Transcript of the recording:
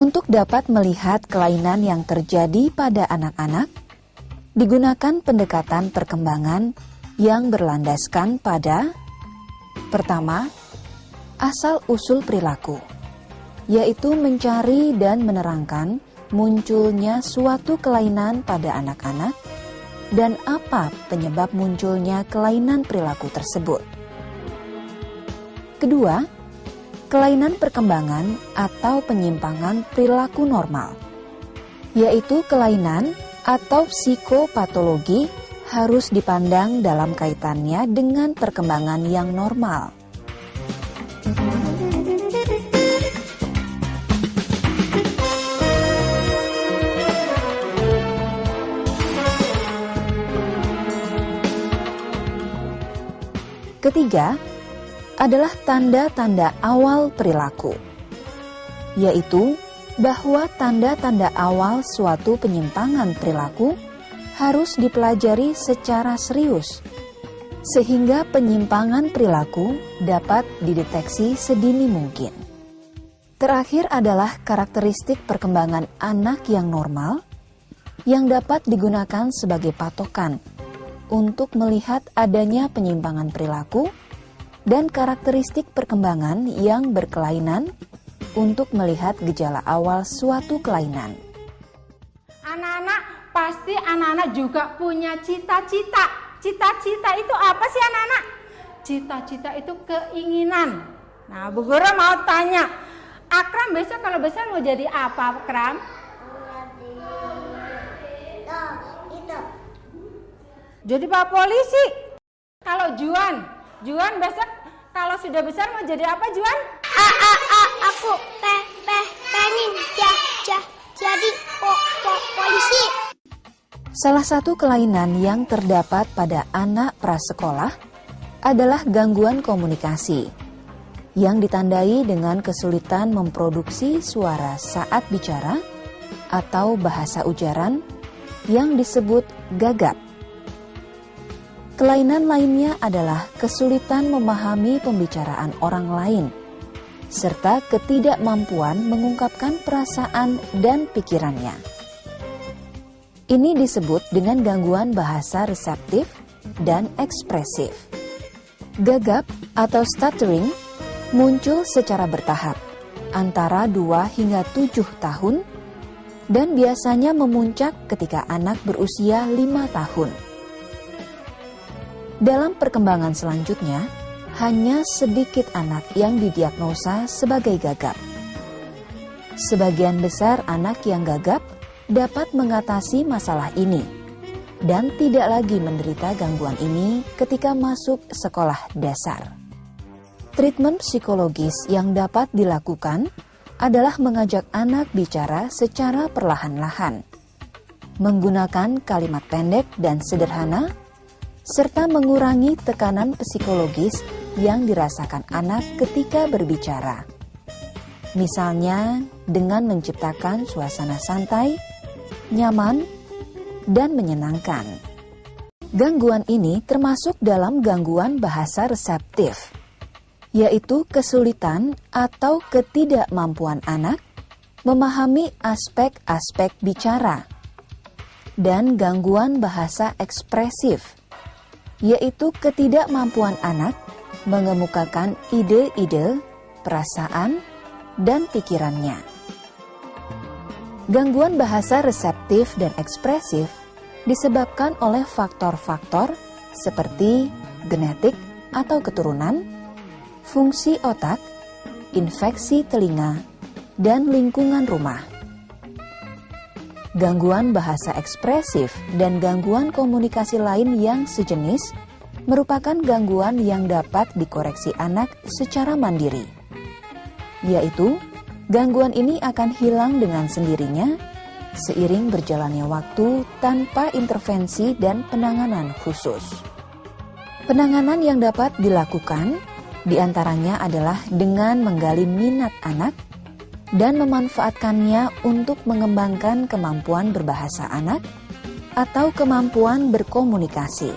Untuk dapat melihat kelainan yang terjadi pada anak-anak, digunakan pendekatan perkembangan yang berlandaskan pada pertama, asal-usul perilaku, yaitu mencari dan menerangkan munculnya suatu kelainan pada anak-anak dan apa penyebab munculnya kelainan perilaku tersebut. Kedua, kelainan perkembangan atau penyimpangan perilaku normal, yaitu kelainan atau psikopatologi harus dipandang dalam kaitannya dengan perkembangan yang normal. Ketiga, adalah tanda-tanda awal perilaku, yaitu bahwa tanda-tanda awal suatu penyimpangan perilaku harus dipelajari secara serius, sehingga penyimpangan perilaku dapat dideteksi sedini mungkin. Terakhir adalah karakteristik perkembangan anak yang normal, yang dapat digunakan sebagai patokan untuk melihat adanya penyimpangan perilaku dan karakteristik perkembangan yang berkelainan untuk melihat gejala awal suatu kelainan. Anak-anak, pasti anak-anak juga punya cita-cita. Cita-cita itu apa sih anak-anak? Cita-cita itu keinginan. Nah, Bu Guru mau tanya, Akram besok kalau besar mau jadi apa, Akram? Jadi Pak Polisi. Kalau Juan besok kalau sudah besar mau jadi apa, Juan? Aku pengen jadi polisi. Salah satu kelainan yang terdapat pada anak prasekolah adalah gangguan komunikasi, yang ditandai dengan kesulitan memproduksi suara saat bicara atau bahasa ujaran yang disebut gagap. Kelainan lainnya adalah kesulitan memahami pembicaraan orang lain, serta ketidakmampuan mengungkapkan perasaan dan pikirannya. Ini disebut dengan gangguan bahasa reseptif dan ekspresif. Gagap atau stuttering muncul secara bertahap, antara 2 hingga 7 tahun, dan biasanya memuncak ketika anak berusia 5 tahun. Dalam perkembangan selanjutnya, hanya sedikit anak yang didiagnosa sebagai gagap. Sebagian besar anak yang gagap dapat mengatasi masalah ini dan tidak lagi menderita gangguan ini ketika masuk sekolah dasar. Treatment psikologis yang dapat dilakukan adalah mengajak anak bicara secara perlahan-lahan, menggunakan kalimat pendek dan sederhana, serta mengurangi tekanan psikologis yang dirasakan anak ketika berbicara. Misalnya dengan menciptakan suasana santai, nyaman, dan menyenangkan. Gangguan ini termasuk dalam gangguan bahasa reseptif, yaitu kesulitan atau ketidakmampuan anak memahami aspek-aspek bicara, dan gangguan bahasa ekspresif, yaitu ketidakmampuan anak mengemukakan ide-ide, perasaan, dan pikirannya. Gangguan bahasa reseptif dan ekspresif disebabkan oleh faktor-faktor seperti genetik atau keturunan, fungsi otak, infeksi telinga, dan lingkungan rumah. Gangguan bahasa ekspresif dan gangguan komunikasi lain yang sejenis merupakan gangguan yang dapat dikoreksi anak secara mandiri, yaitu gangguan ini akan hilang dengan sendirinya seiring berjalannya waktu tanpa intervensi dan penanganan khusus. Penanganan yang dapat dilakukan diantaranya adalah dengan menggali minat anak dan memanfaatkannya untuk mengembangkan kemampuan berbahasa anak atau kemampuan berkomunikasi.